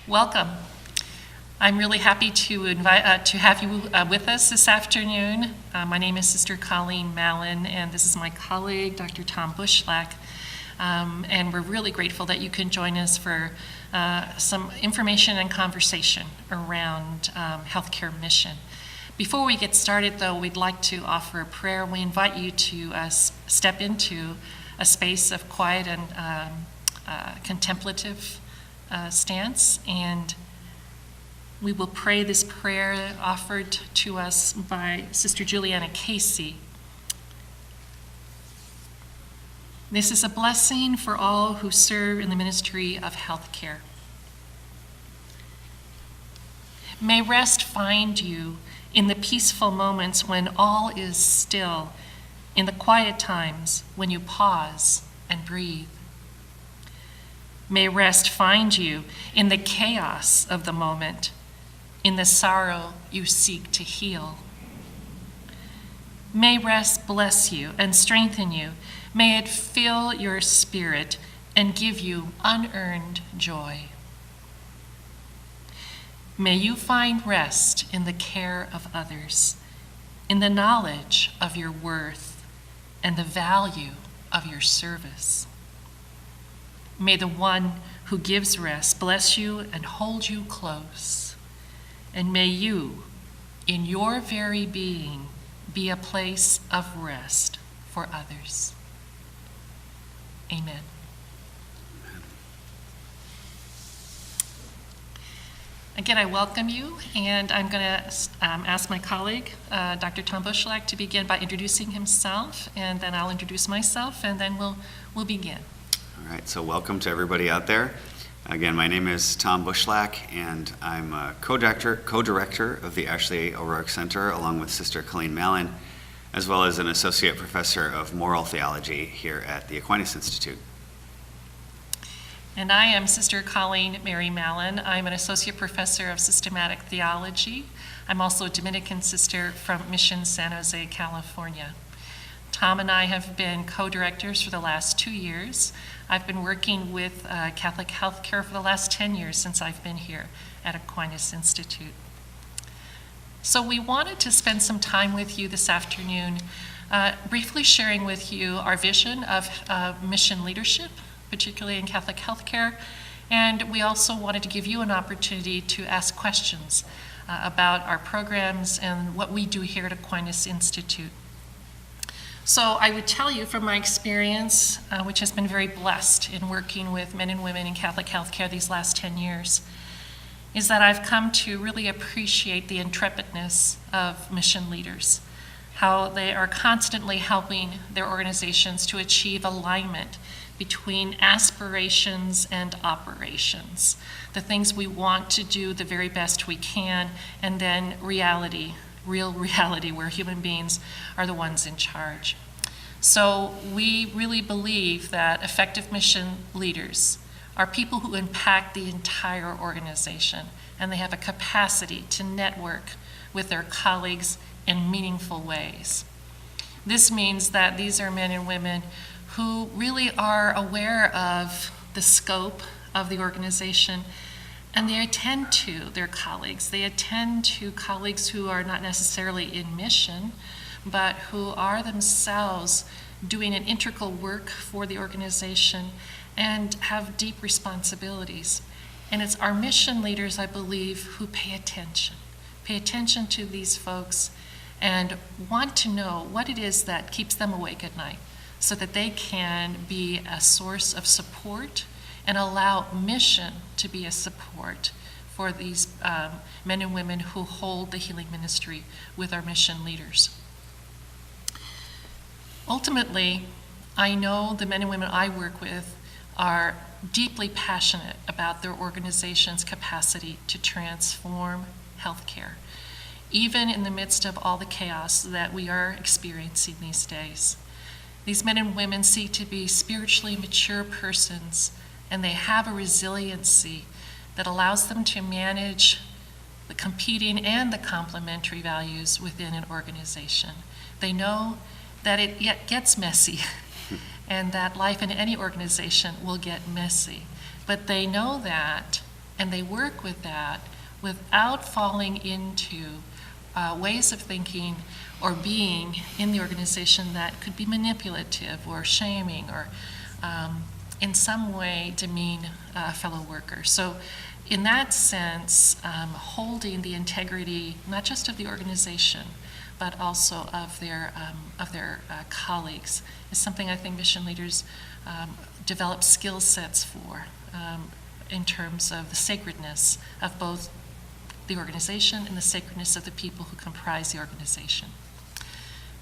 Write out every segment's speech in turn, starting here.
Welcome. I'm really happy to have you with us this afternoon. My name is Sister Colleen Mallon, and this is my colleague, Dr. Tom Bushlak. And we're really grateful that you can join us for some information and conversation around healthcare mission. Before we get started, though, we'd like to offer a prayer. We invite you to step into a space of quiet and contemplative stance, and we will pray this prayer offered to us by Sister Juliana Casey. This is a blessing for all who serve in the ministry of healthcare. May rest find you in the peaceful moments when all is still, in the quiet times when you pause and breathe. May rest find you in the chaos of the moment, in the sorrow you seek to heal. May rest bless you and strengthen you. May it fill your spirit and give you unearned joy. May you find rest in the care of others, in the knowledge of your worth and the value of your service. May the one who gives rest bless you and hold you close. And may you, in your very being, be a place of rest for others. Amen. Again, I welcome you, and I'm going to ask my colleague, Dr. Tom Bushlak, to begin by introducing himself, and then I'll introduce myself, and then we'll begin. All right, so welcome to everybody out there. Again, my name is Tom Bushlak, and I'm a co-director of the Ashley O'Rourke Center, along with Sister Colleen Mallon, as well as an associate professor of moral theology here at the Aquinas Institute. And I am Sister Colleen Mary Mallon. I'm an associate professor of systematic theology. I'm also a Dominican sister from Mission San Jose, California. Tom and I have been co-directors for the last 2 years. I've been working with Catholic healthcare for the last 10 years since I've been here at Aquinas Institute. So we wanted to spend some time with you this afternoon, briefly sharing with you our vision of mission leadership, particularly in Catholic healthcare, and we also wanted to give you an opportunity to ask questions about our programs and what we do here at Aquinas Institute. So I would tell you from my experience, which has been very blessed in working with men and women in Catholic healthcare these last 10 years, is that I've come to really appreciate the intrepidness of mission leaders, how they are constantly helping their organizations to achieve alignment between aspirations and operations, the things we want to do the very best we can, and then reality, real reality, where human beings are the ones in charge. So we really believe that effective mission leaders are people who impact the entire organization, and they have a capacity to network with their colleagues in meaningful ways. This means that these are men and women who really are aware of the scope of the organization, and they attend to their colleagues. They attend to colleagues who are not necessarily in mission, but who are themselves doing an integral work for the organization and have deep responsibilities. And it's our mission leaders, I believe, who pay attention to these folks and want to know what it is that keeps them awake at night so that they can be a source of support and allow mission to be a support for these men and women who hold the healing ministry with our mission leaders. Ultimately, I know the men and women I work with are deeply passionate about their organization's capacity to transform healthcare, even in the midst of all the chaos that we are experiencing these days. These men and women seek to be spiritually mature persons, and they have a resiliency that allows them to manage the competing and the complementary values within an organization. They know that it yet gets messy and that life in any organization will get messy. But they know that And they work with that without falling into ways of thinking or being in the organization that could be manipulative or shaming or in some way demean fellow workers. So in that sense, holding the integrity, not just of the organization, but also of their colleagues is something I think mission leaders develop skill sets for in terms of the sacredness of both the organization and the sacredness of the people who comprise the organization.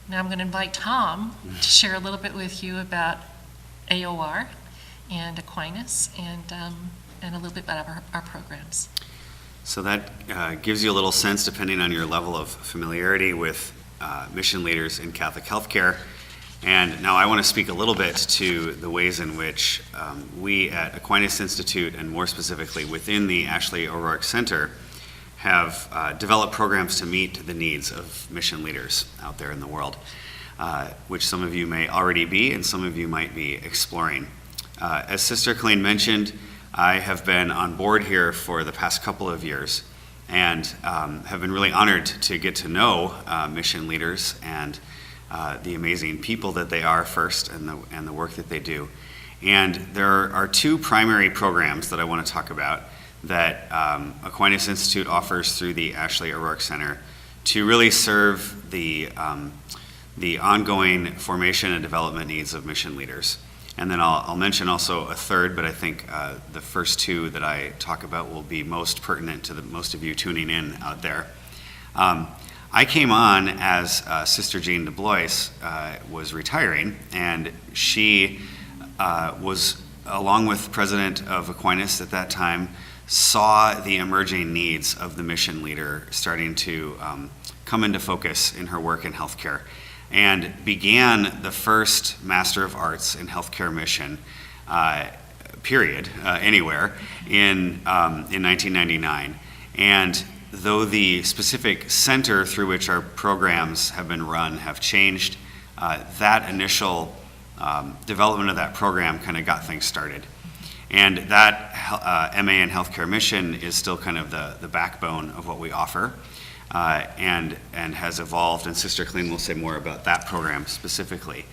Now I'm going to invite Tom to share a little bit with you about AOR and Aquinas and a little bit about our programs. So that gives you a little sense, depending on your level of familiarity with mission leaders in Catholic healthcare. And now I want to speak a little bit to the ways in which we at Aquinas Institute, and more specifically within the Ashley O'Rourke Center, have developed programs to meet the needs of mission leaders out there in the world, which some of you may already be and some of you might be exploring. As Sister Colleen mentioned, I have been on board here for the past couple of years and have been really honored to get to know mission leaders and the amazing people that they are first and the work that they do. And there are two primary programs that I want to talk about that Aquinas Institute offers through the Ashley O'Rourke Center to really serve the ongoing formation and development needs of mission leaders. And then I'll mention also a third, but I think the first two that I talk about will be most pertinent to most of you tuning in out there. I came on as Sister Jean DeBlois was retiring, and she was, along with President of Aquinas at that time, saw the emerging needs of the mission leader starting to come into focus in her work in healthcare, and began the first Master of Arts in Healthcare Mission, period, anywhere, in 1999. And though the specific center through which our programs have been run have changed, that initial development of that program kind of got things started. And that MA in Healthcare Mission is still kind of the backbone of what we offer, and has evolved, and Sister Colleen will say more about that program specifically.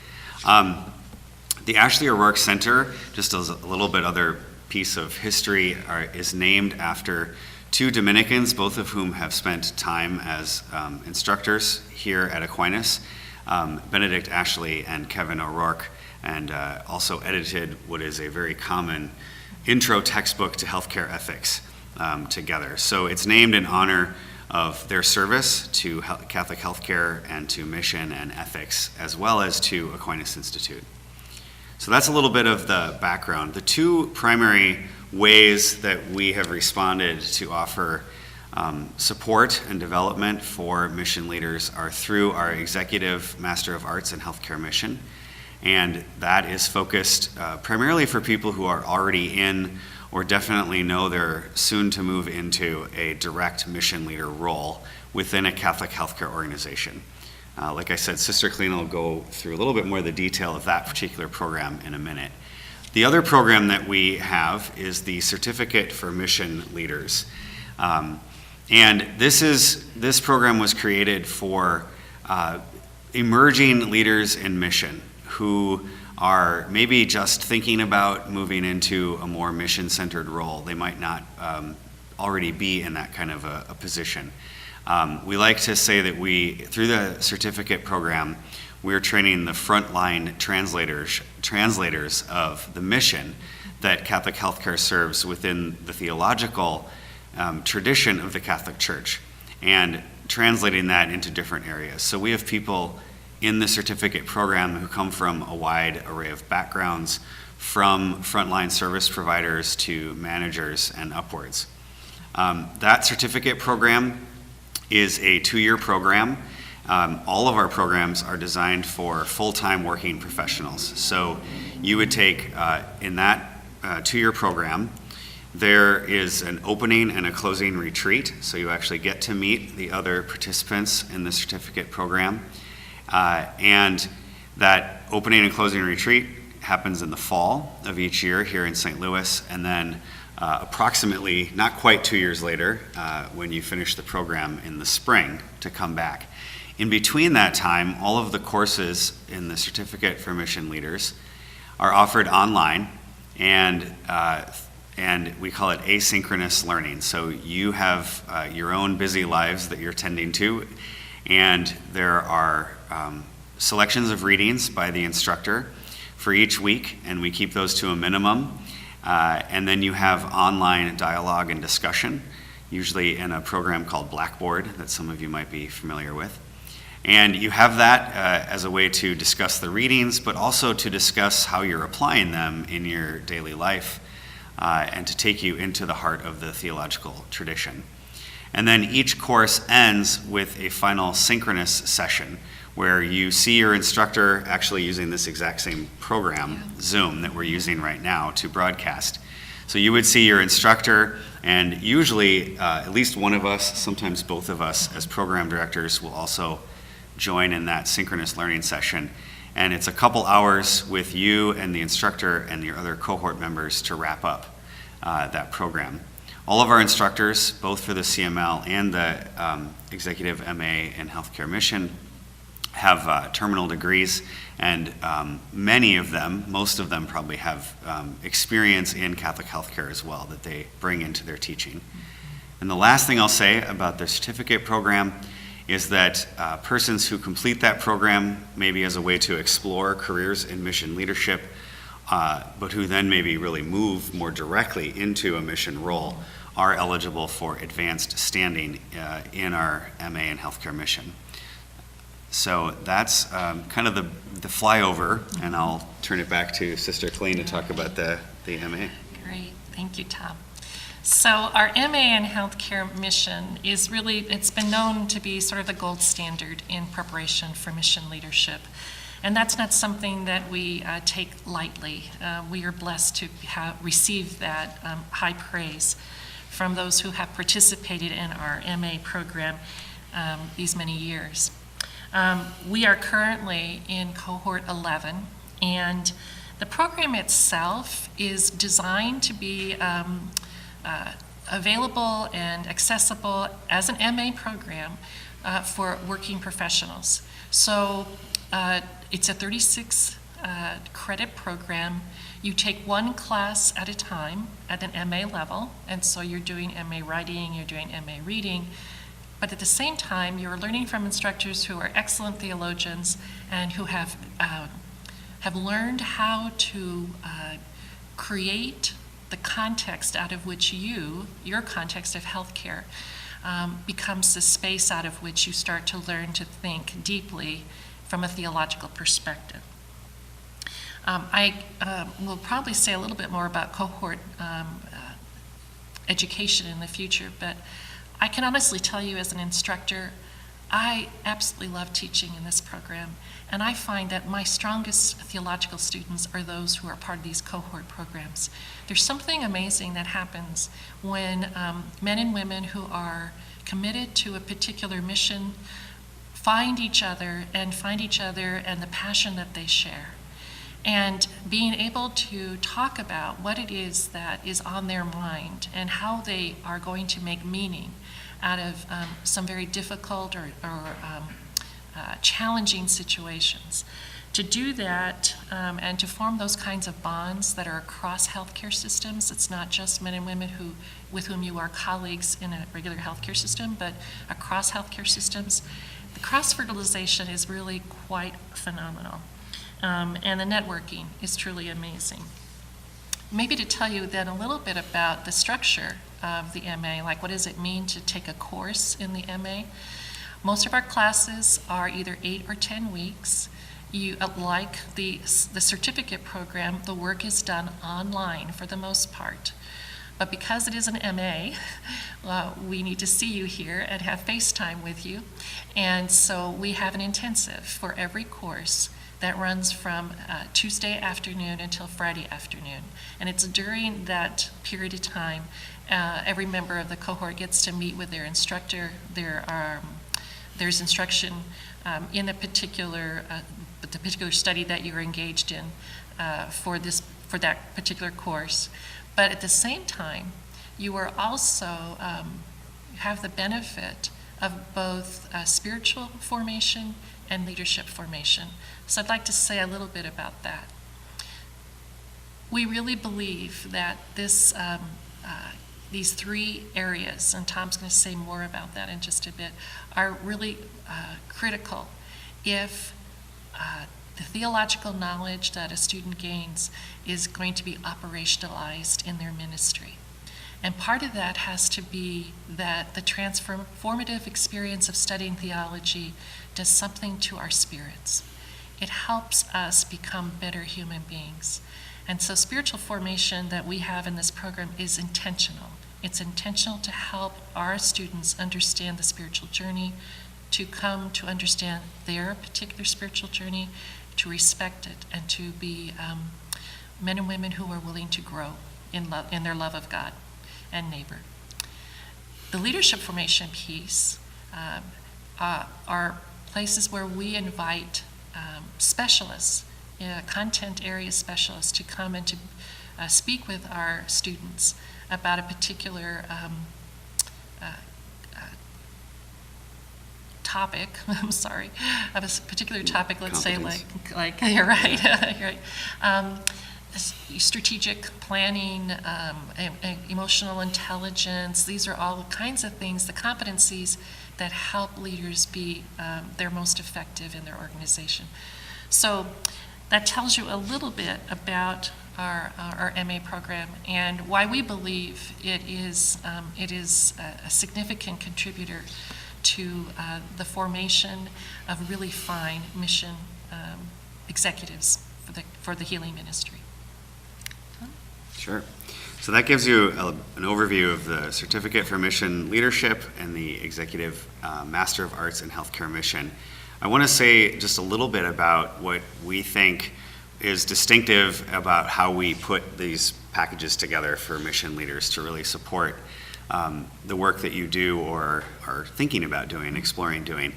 The Ashley O'Rourke Center, just as a little bit other piece of history, is named after two Dominicans, both of whom have spent time as instructors here at Aquinas, Benedict Ashley and Kevin O'Rourke, and also edited what is a very common intro textbook to healthcare ethics together. So it's named in honor of their service to Catholic healthcare and to mission and ethics, as well as to Aquinas Institute. So that's a little bit of the background. The two primary ways that we have responded to offer support and development for mission leaders are through our Executive Master of Arts in Healthcare Mission. And that is focused primarily for people who are already in or definitely know they're soon to move into a direct mission leader role within a Catholic healthcare organization. Like I said, Sister Colleen will go through a little bit more of the detail of that particular program in a minute. The other program that we have is the Certificate for Mission Leaders. And this program was created for emerging leaders in mission who are maybe just thinking about moving into a more mission-centered role. They might not already be in that kind of a position. We like to say that through the certificate program, we're training the frontline translators of the mission that Catholic healthcare serves within the theological tradition of the Catholic Church, and translating that into different areas. So we have people in the certificate program who come from a wide array of backgrounds, from frontline service providers to managers and upwards. That certificate program is a 2-year program. All of our programs are designed for full-time working professionals. So you would take, in that 2-year program, there is an opening and a closing retreat. So you actually get to meet the other participants in the certificate program. And that opening and closing retreat happens in the fall of each year here in St. Louis, and then approximately not quite 2 years later when you finish the program in the spring to come back. In between that time, all of the courses in the Certificate for Mission Leaders are offered online, and we call it asynchronous learning. So you have your own busy lives that you're tending to, and there are selections of readings by the instructor for each week, and we keep those to a minimum. And then you have online dialogue and discussion, usually in a program called Blackboard that some of you might be familiar with. And you have that as a way to discuss the readings, but also to discuss how you're applying them in your daily life, and to take you into the heart of the theological tradition. And then each course ends with a final synchronous session where you see your instructor actually using this exact same program, Zoom, that we're using right now to broadcast. So you would see your instructor, and usually at least one of us, sometimes both of us as program directors, will also join in that synchronous learning session. And it's a couple hours with you and the instructor and your other cohort members to wrap up that program. All of our instructors, both for the CML and the Executive MA in Healthcare Mission, have terminal degrees, and many of them, most of them probably have experience in Catholic healthcare as well that they bring into their teaching. And the last thing I'll say about the certificate program is that persons who complete that program, maybe as a way to explore careers in mission leadership, but who then maybe really move more directly into a mission role, are eligible for advanced standing in our MA in Healthcare Mission. So that's kind of the flyover, and I'll turn it back to Sister Colleen to talk about the MA. Great, thank you, Tom. So our MA in Healthcare Mission is really, it's been known to be sort of the gold standard in preparation for mission leadership. And that's not something that we take lightly. We are blessed to receive that high praise from those who have participated in our MA program these many years. We are currently in cohort 11, and the program itself is designed to be available and accessible as an MA program for working professionals. So it's a 36 credit program. You take one class at a time at an MA level, and so you're doing MA writing, you're doing MA reading, but at the same time, you're learning from instructors who are excellent theologians and who have learned how to create the context out of which your context of healthcare, becomes the space out of which you start to learn to think deeply from a theological perspective. I will probably say a little bit more about cohort education in the future, but I can honestly tell you as an instructor, I absolutely love teaching in this program, and I find that my strongest theological students are those who are part of these cohort programs. There's something amazing that happens when men and women who are committed to a particular mission find each other and the passion that they share. And being able to talk about what it is that is on their mind and how they are going to make meaning out of some very difficult or challenging situations. To do that and to form those kinds of bonds that are across healthcare systems, it's not just men and women with whom you are colleagues in a regular healthcare system, but across healthcare systems, the cross-fertilization is really quite phenomenal. And the networking is truly amazing. Maybe to tell you then a little bit about the structure of the MA, like what does it mean to take a course in the MA? Most of our classes are either 8 or 10 weeks. Like the certificate program, the work is done online for the most part. But because it is an MA, we need to see you here and have FaceTime with you. And so we have an intensive for every course that runs from Tuesday afternoon until Friday afternoon. And it's during that period of time, every member of the cohort gets to meet with their instructor. There's instruction in the particular study that you're engaged in for for that particular course. But at the same time, you are also have the benefit of both spiritual formation and leadership formation. So I'd like to say a little bit about that. We really believe that these three areas, and Tom's going to say more about that in just a bit, are really critical if the theological knowledge that a student gains is going to be operationalized in their ministry. And part of that has to be that the transformative experience of studying theology does something to our spirits. It helps us become better human beings. And so spiritual formation that we have in this program is intentional. It's intentional to help our students understand the spiritual journey, to come to understand their particular spiritual journey, to respect it, and to be men and women who are willing to grow in their love of God and neighbor. The leadership formation piece are places where we invite specialists, content area specialists, to come and to speak with our students about a particular topic. I'm sorry, of a particular topic. Let's say like you're right. You're right. Strategic planning, emotional intelligence. These are all kinds of things, the competencies that help leaders be their most effective in their organization. So that tells you a little bit about our MA program and why we believe it is a significant contributor to the formation of really fine mission executives for the healing ministry. Sure. So that gives you an overview of the Certificate for Mission Leadership and the Executive Master of Arts in Healthcare Mission. I want to say just a little bit about what we think is distinctive about how we put these packages together for mission leaders to really support the work that you do or are thinking about doing, exploring doing.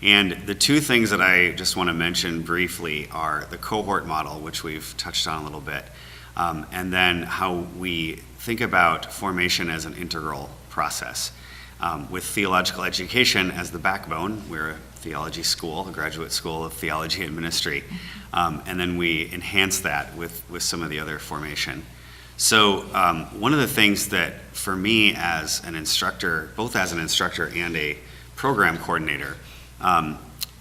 And the two things that I just want to mention briefly are the cohort model, which we've touched on a little bit, and then how we think about formation as an integral process. With theological education as the backbone, we're a theology school, a graduate school of theology and ministry, and then we enhance that with some of the other formation. So one of the things that for me as an instructor, both as an instructor and a program coordinator,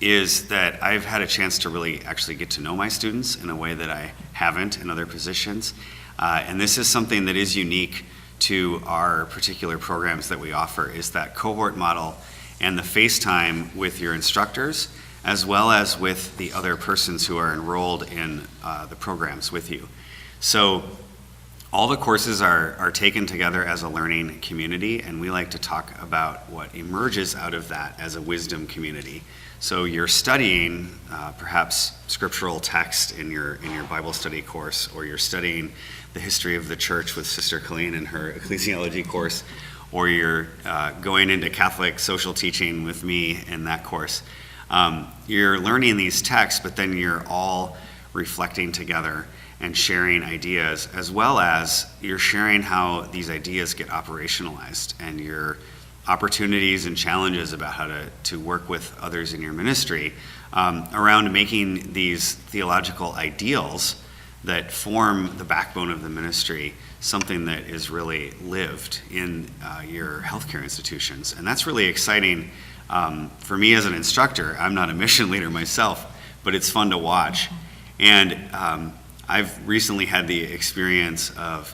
is that I've had a chance to really actually get to know my students in a way that I haven't in other positions. And this is something that is unique to our particular programs that we offer, is that cohort model and the face time with your instructors, as well as with the other persons who are enrolled in the programs with you. So all the courses are taken together as a learning community, and we like to talk about what emerges out of that as a wisdom community. So you're studying perhaps scriptural text in your Bible study course, or you're studying the history of the church with Sister Colleen in her ecclesiology course, or you're going into Catholic social teaching with me in that course. You're learning these texts, but then you're all reflecting together and sharing ideas, as well as you're sharing how these ideas get operationalized and your opportunities and challenges about how to work with others in your ministry around making these theological ideals that form the backbone of the ministry something that is really lived in your healthcare institutions. And that's really exciting for me as an instructor. I'm not a mission leader myself, but it's fun to watch. And I've recently had the experience of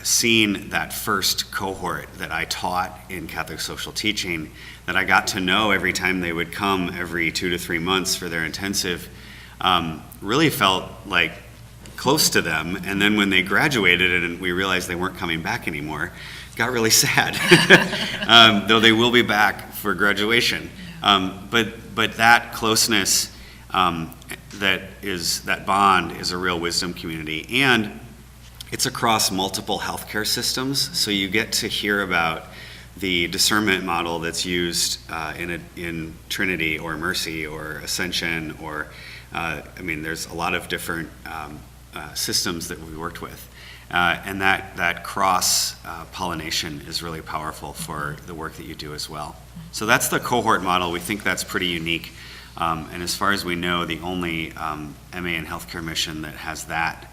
seeing that first cohort that I taught in Catholic social teaching, that I got to know every time they would come every 2 to 3 months for their intensive, really felt like close to them. And then when they graduated and we realized they weren't coming back anymore, it got really sad, though they will be back for graduation. But that closeness, that bond is a real wisdom community. And it's across multiple healthcare systems, so you get to hear about the discernment model that's used in Trinity or Mercy or Ascension, or there's a lot of different systems that we worked with. And that cross pollination is really powerful for the work that you do as well. So that's the cohort model. We think that's pretty unique. And as far as we know, the only MA in healthcare mission that has that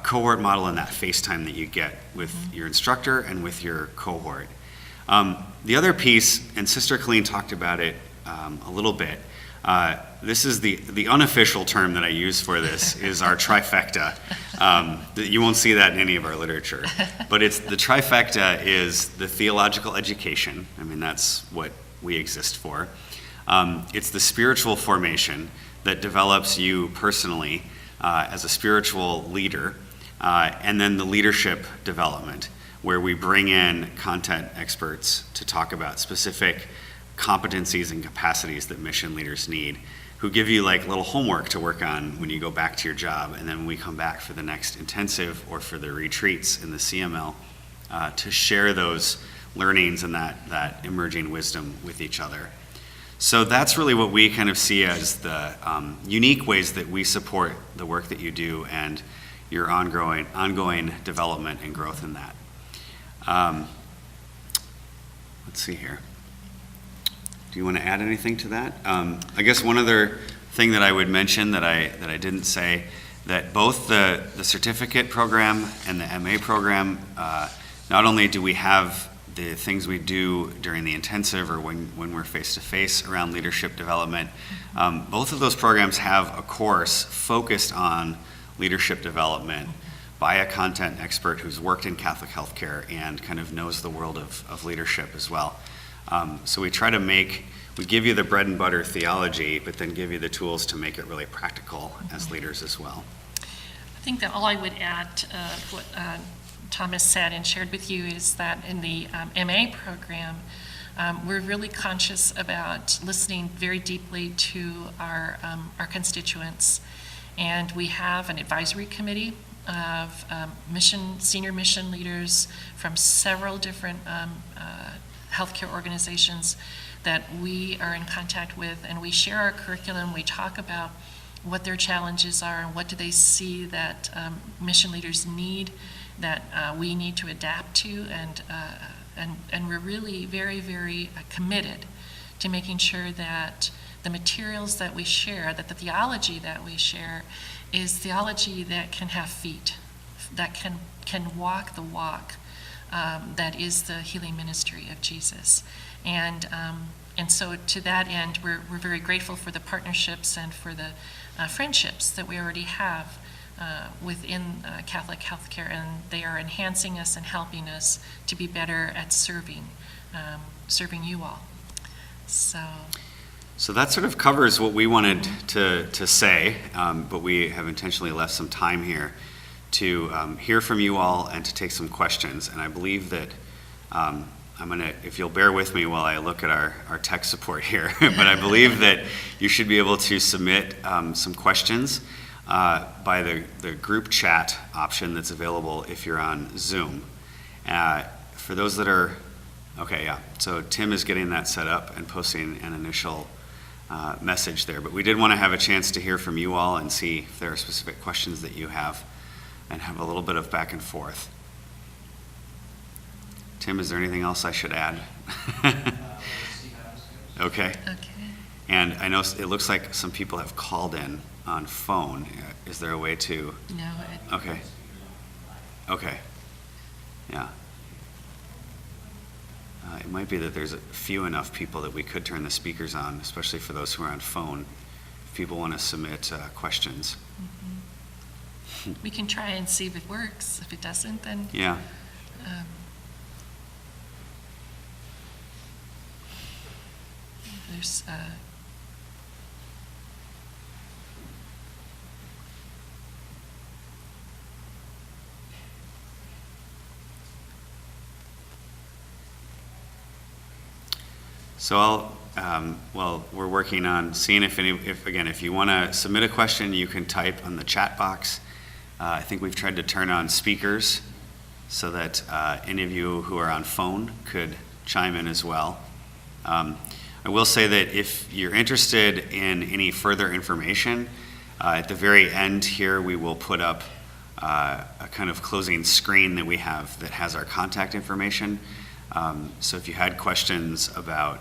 cohort model and that face time that you get with your instructor and with your cohort. The other piece, and Sister Colleen talked about it a little bit, this is the unofficial term that I use for this, is our trifecta. You won't see that in any of our literature. But it's the trifecta is the theological education. I mean, that's what we exist for. It's the spiritual formation that develops you personally as a spiritual leader. And then the leadership development, where we bring in content experts to talk about specific competencies and capacities that mission leaders need, who give you like little homework to work on when you go back to your job, and then when we come back for the next intensive or for the retreats in the CML, to share those learnings and that emerging wisdom with each other. So that's really what we kind of see as the unique ways that we support the work that you do and your ongoing development and growth in that. Let's see here. Do you want to add anything to that? I guess one other thing that I would mention that I didn't say, that both the certificate program and the MA program, not only do we have the things we do during the intensive or when we're face-to-face around leadership development, both of those programs have a course focused on leadership development by a content expert who's worked in Catholic healthcare and kind of knows the world of leadership as well. So we try to we give you the bread and butter theology, but then give you the tools to make it really practical as leaders as well. I think that all I would add to what Thomas said and shared with you is that in the MA program, we're really conscious about listening very deeply to our constituents. And we have an advisory committee of senior mission leaders from several different healthcare organizations that we are in contact with, and we share our curriculum. We talk about what their challenges are and what do they see that mission leaders need, that we need to adapt to, and we're really very, very committed to making sure that the materials that we share, that the theology that we share is theology that can have feet, that can walk the walk, that is the healing ministry of Jesus. And so to that end, we're very grateful for the partnerships and for the friendships that we already have within Catholic healthcare, and they are enhancing us and helping us to be better at serving you all. So that sort of covers what we wanted to say, but we have intentionally left some time here to hear from you all and to take some questions. And I believe that I'm gonna, if you'll bear with me while I look at our tech support here, but I believe that you should be able to submit some questions by the group chat option that's available if you're on Zoom. For those that are, okay, yeah, so Tim is getting that set up and posting an initial message there, but we did want to have a chance to hear from you all and see if there are specific questions that you have and have a little bit of back and forth. Tim, is there anything else I should add? Okay. And I know it looks like some people have called in on phone. Is there a way to? No. Okay. Yeah. It might be that there's few enough people that we could turn the speakers on, especially for those who are on phone, if people want to submit questions. Mm-hmm. We can try and see if it works. If it doesn't, then... Yeah. There's... So we're working on seeing if you want to submit a question, you can type on the chat box. I think we've tried to turn on speakers so that any of you who are on phone could chime in as well. I will say that if you're interested in any further information, at the very end here we will put up a kind of closing screen that we have that has our contact information. So if you had questions about,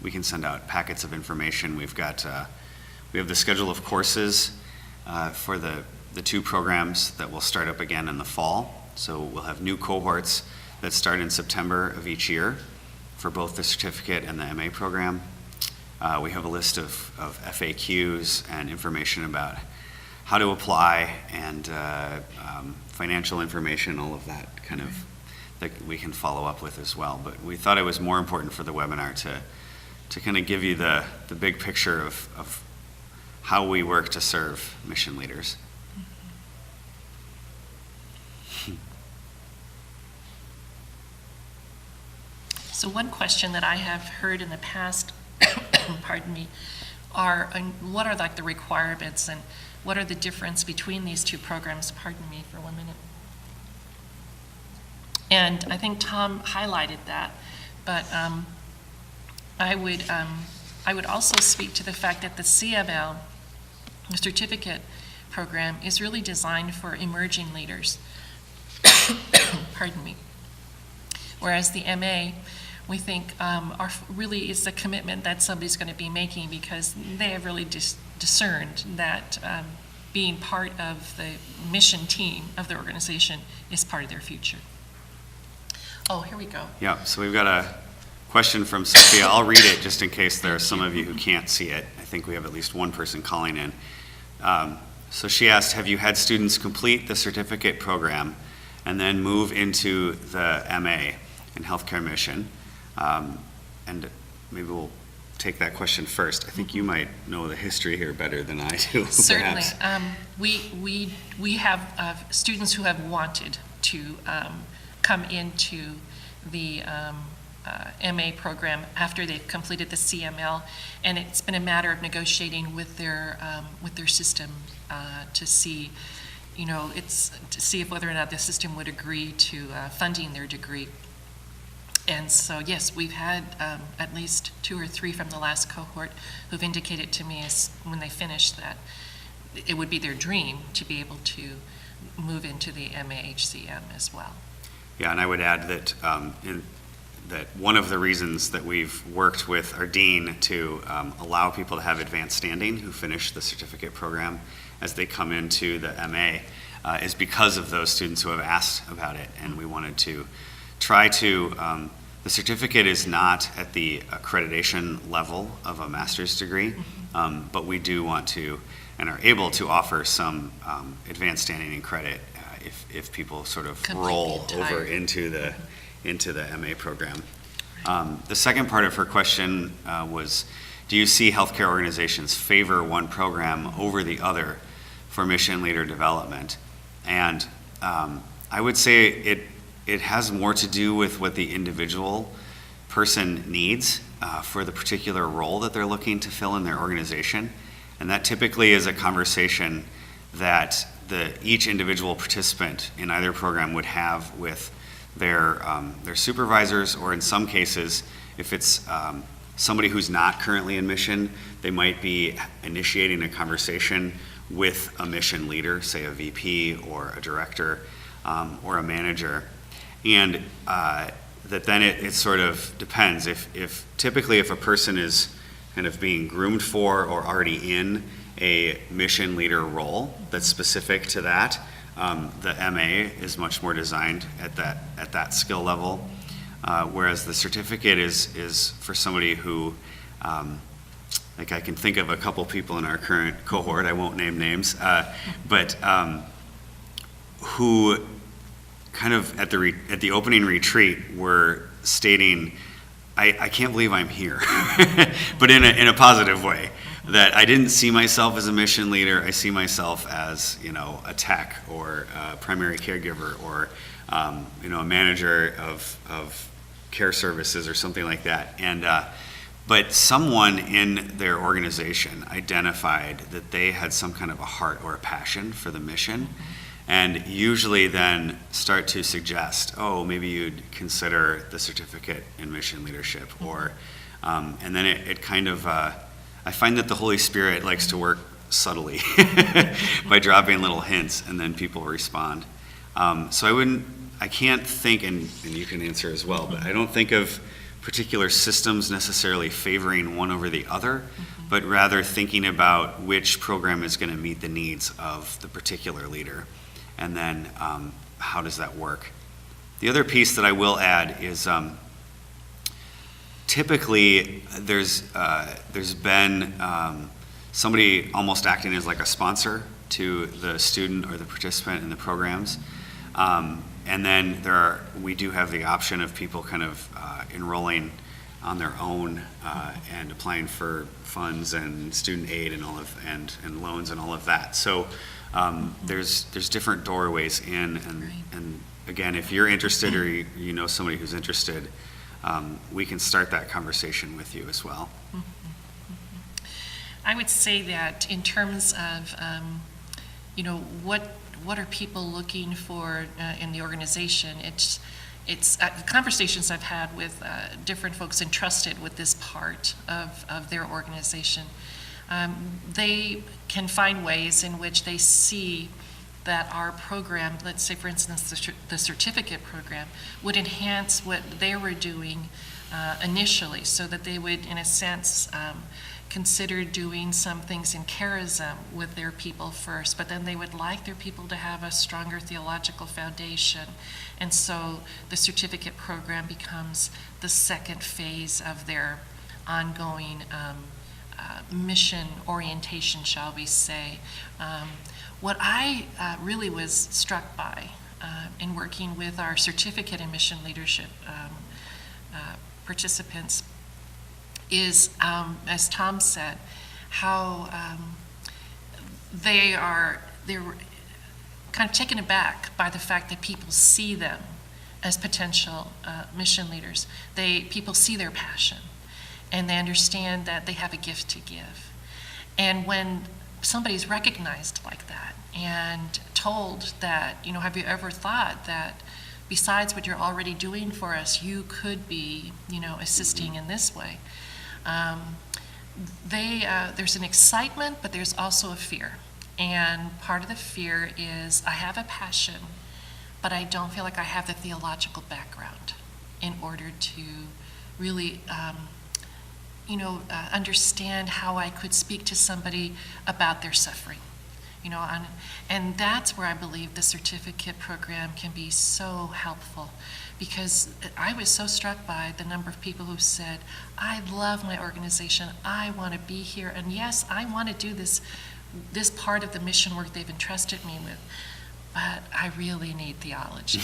we can send out packets of information. We have the schedule of courses for the two programs that will start up again in the fall. So we'll have new cohorts that start in September of each year for both the certificate and the MA program. We have a list of FAQs and information about how to apply and financial information, all of that kind of that we can follow up with as well. But we thought it was more important for the webinar to kind of give you the big picture of how we work to serve mission leaders. So one question that I have heard in the past, pardon me, are what are like the requirements and what are the difference between these two programs? Pardon me for 1 minute. And I think Tom highlighted that, but I would also speak to the fact that the CML, the certificate program, is really designed for emerging leaders. Pardon me. Whereas the MA, we think really is the commitment that somebody's going to be making because they have really discerned that being part of the mission team of the organization is part of their future. Oh, here we go. Yeah, so we've got a question from Sophia. I'll read it just in case there are some of you who can't see it. I think we have at least one person calling in. So she asked, have you had students complete the certificate program and then move into the MA in healthcare mission? And maybe we'll take that question first. I think you might know the history here better than I do. Certainly. Perhaps. We have students who have wanted to come into the MA program after they've completed the CML, and it's been a matter of negotiating with their system to see, to see if whether or not the system would agree to funding their degree. And so, yes, we've had at least 2 or 3 from the last cohort who've indicated to me as when they finish that it would be their dream to be able to move into the MAHCM as well. Yeah, and I would add that that one of the reasons that we've worked with our dean to allow people to have advanced standing who finish the certificate program as they come into the MA is because of those students who have asked about it, and we wanted to try to, the certificate is not at the accreditation level of a master's degree, but we do want to and are able to offer some advanced standing and credit if people sort of roll over into the MA program. The second part of her question was, do you see healthcare organizations favor one program over the other for mission leader development? And I would say it has more to do with what the individual person needs for the particular role that they're looking to fill in their organization. And that typically is a conversation that each individual participant in either program would have with their supervisors, or in some cases, if it's somebody who's not currently in mission, they might be initiating a conversation with a mission leader, say a VP or a director or a manager. And that then it sort of depends. If typically if a person is kind of being groomed for or already in a mission leader role that's specific to that, the MA is much more designed at that skill level, whereas the certificate is for somebody who, like I can think of a couple people in our current cohort, I won't name names, but who kind of at the opening retreat were stating, I can't believe I'm here, but in a positive way. That I didn't see myself as a mission leader. I see myself as, a tech or a primary caregiver or, a manager of care services or something like that. And but someone in their organization identified that they had some kind of a heart or a passion for the mission, and usually then start to suggest, oh, maybe you'd consider the certificate in mission leadership, or and then it kind of. I find that the Holy Spirit likes to work subtly by dropping little hints, and then people respond. So I can't think, and you can answer as well, but I don't think of particular systems necessarily favoring one over the other, but rather thinking about which program is going to meet the needs of the particular leader, and then how does that work. The other piece that I will add is typically there's been somebody almost acting as like a sponsor to the student or the participant in the programs. And then we do have the option of people kind of enrolling on their own and applying for funds and student aid and and loans and all of that. So there's different doorways in, and again, if you're interested or you know somebody who's interested, we can start that conversation with you as well. I would say that in terms of, what are people looking for in the organization? It's conversations I've had with different folks entrusted with this part of their organization. They can find ways in which they see that our program, let's say for instance the certificate program, would enhance what they were doing initially, so that they would, in a sense, consider doing some things in charism with their people first, but then they would like their people to have a stronger theological foundation. And so the certificate program becomes the second phase of their ongoing mission orientation, shall we say. What I really was struck by in working with our certificate in mission leadership participants is, as Tom said, how they're kind of taken aback by the fact that people see them as potential mission leaders. People see their passion, and they understand that they have a gift to give. And when somebody's recognized like that and told that, have you ever thought that besides what you're already doing for us, you could be, assisting in this way? There's an excitement, but there's also a fear. And part of the fear is, I have a passion, but I don't feel like I have the theological background in order to really, understand how I could speak to somebody about their suffering. And that's where I believe the certificate program can be so helpful, because I was so struck by the number of people who said, I love my organization, I want to be here, and yes, I want to do this part of the mission work they've entrusted me with, but I really need theology.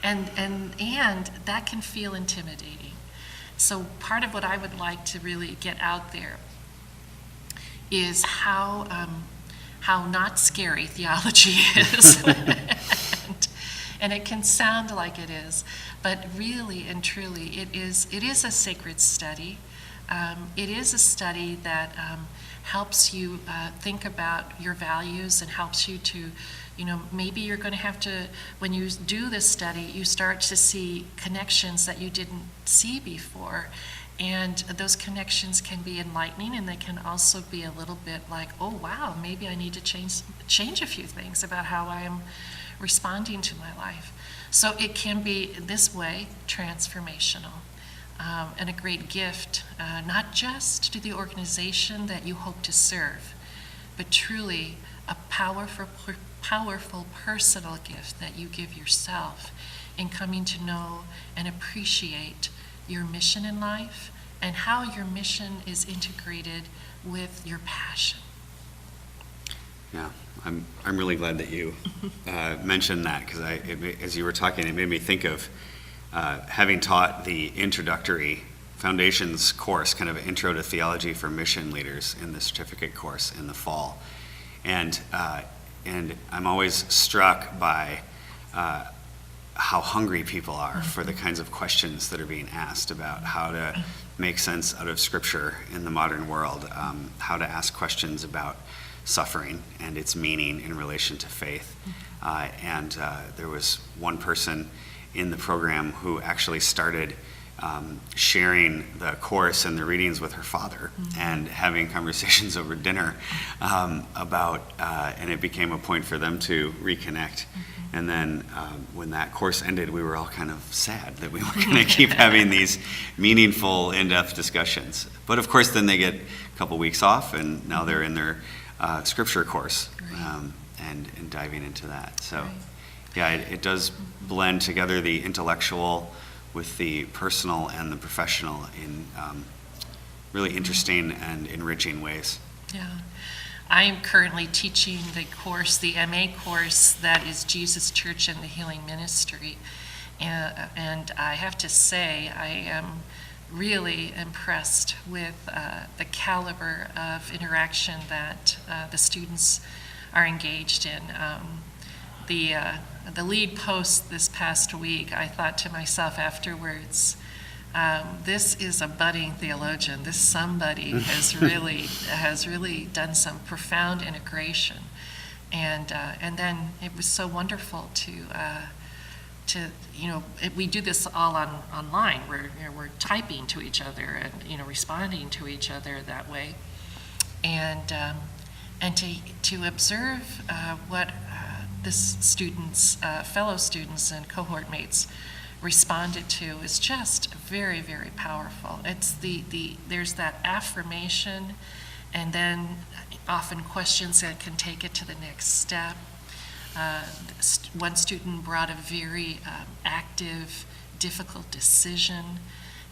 and that can feel intimidating. So part of what I would like to really get out there is how not scary theology is. And it can sound like it is, but really and truly it is a sacred study. It is a study that helps you think about your values and helps you to, maybe you're going to have to, when you do this study, you start to see connections that you didn't see before. And those connections can be enlightening, and they can also be a little bit like, oh wow, maybe I need to change a few things about how I am responding to my life. So it can be this way transformational, and a great gift, not just to the organization that you hope to serve, but truly a powerful personal gift that you give yourself in coming to know and appreciate your mission in life and how your mission is integrated with your passion. Yeah, I'm really glad that you mentioned that, because as you were talking, it made me think of having taught the introductory foundations course, kind of intro to theology for mission leaders in the certificate course in the fall, and I'm always struck by how hungry people are for the kinds of questions that are being asked about how to make sense out of Scripture in the modern world, how to ask questions about suffering and its meaning in relation to faith. And there was one person in the program who actually started sharing the course and the readings with her father, and having conversations over dinner about, and it became a point for them to reconnect. And then when that course ended, we were all kind of sad that we weren't going to keep having these meaningful, in-depth discussions. But of course, then they get a couple weeks off, and now they're in their scripture course, and diving into that. So, yeah, it does blend together the intellectual with the personal and the professional in really interesting and enriching ways. Yeah. I am currently teaching the course, the MA course, that is Jesus Church and the Healing Ministry. And I have to say, I am really impressed with the caliber of interaction that the students are engaged in. The lead post this past week, I thought to myself afterwards, this is a budding theologian. This somebody has really done some profound integration, and then it was so wonderful to we do this all online. We're typing to each other and responding to each other that way, and to observe what this students, fellow students and cohort mates responded to is just very, very powerful. It's there's that affirmation, and then often questions that can take it to the next step. One student brought a very active, difficult decision,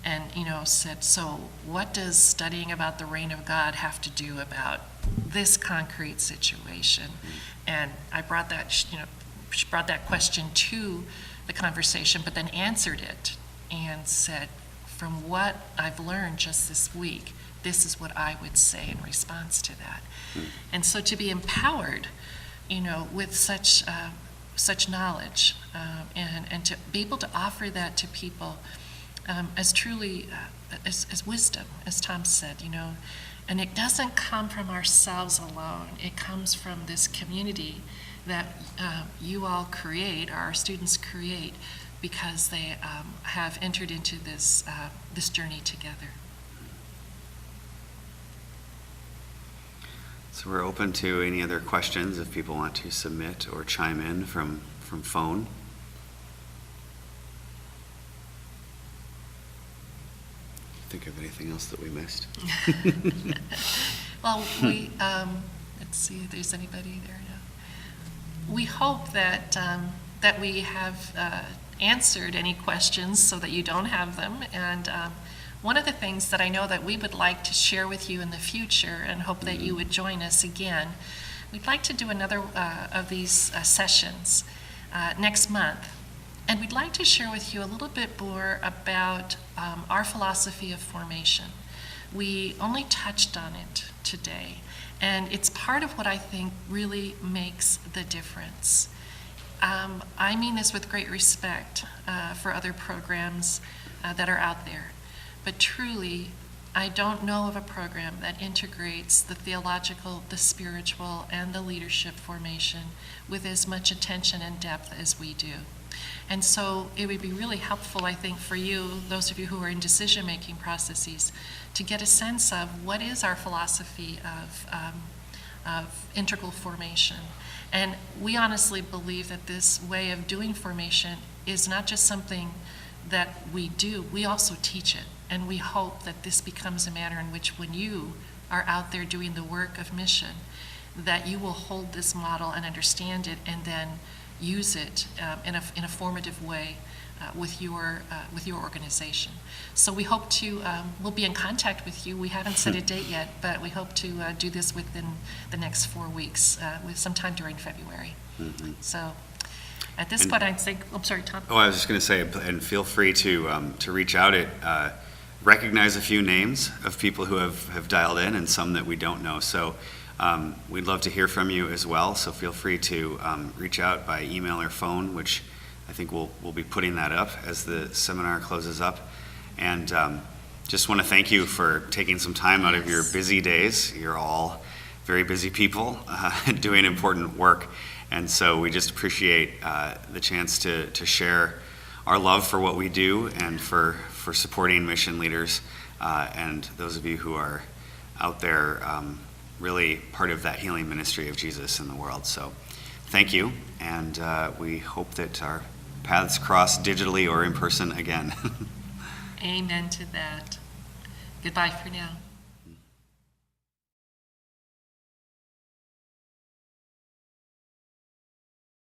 and said, "So, what does studying about the reign of God have to do about this concrete situation?" And I brought that, she brought that question to the conversation, but then answered it and said, "From what I've learned just this week, this is what I would say in response to that." And so to be empowered, with such knowledge, and to be able to offer that to people as truly as wisdom, as Tom said, and it doesn't come from ourselves alone. It comes from this community that you all create, or our students create, because they have entered into this journey together. So we're open to any other questions if people want to submit or chime in from phone. Think of anything else that we missed? Well, let's see if there's anybody there now. We hope that we have answered any questions so that you don't have them. And one of the things that I know that we would like to share with you in the future, and hope that you would join us again, we'd like to do another of these sessions next month. And we'd like to share with you a little bit more about our philosophy of formation. We only touched on it today, and it's part of what I think really makes the difference. I mean this with great respect for other programs that are out there, but truly, I don't know of a program that integrates the theological, the spiritual, and the leadership formation with as much attention and depth as we do. And so it would be really helpful, I think, for you, those of you who are in decision-making processes, to get a sense of what is our philosophy of integral formation. And we honestly believe that this way of doing formation is not just something that we do, we also teach it. And we hope that this becomes a manner in which, when you are out there doing the work of mission, that you will hold this model and understand it, and then use it in a formative way with your organization. So we hope to, we'll be in contact with you. We haven't set a date yet, but we hope to do this within the next 4 weeks, with sometime during February. Mm-hmm. So at this point, I think, I'm sorry, Tom. Oh, I was just going to say, and feel free to reach out at, recognize a few names of people who have dialed in, and some that we don't know. So we'd love to hear from you as well, so feel free to reach out by email or phone, which I think we'll be putting that up as the seminar closes up. And just want to thank you for taking some time out of your busy days. You're all very busy people doing important work, and so we just appreciate the chance to share our love for what we do and for for supporting mission leaders and those of you who are out there really part of that healing ministry of Jesus in the world. So thank you, and we hope that our paths cross digitally or in person again. Amen to that. Goodbye for now.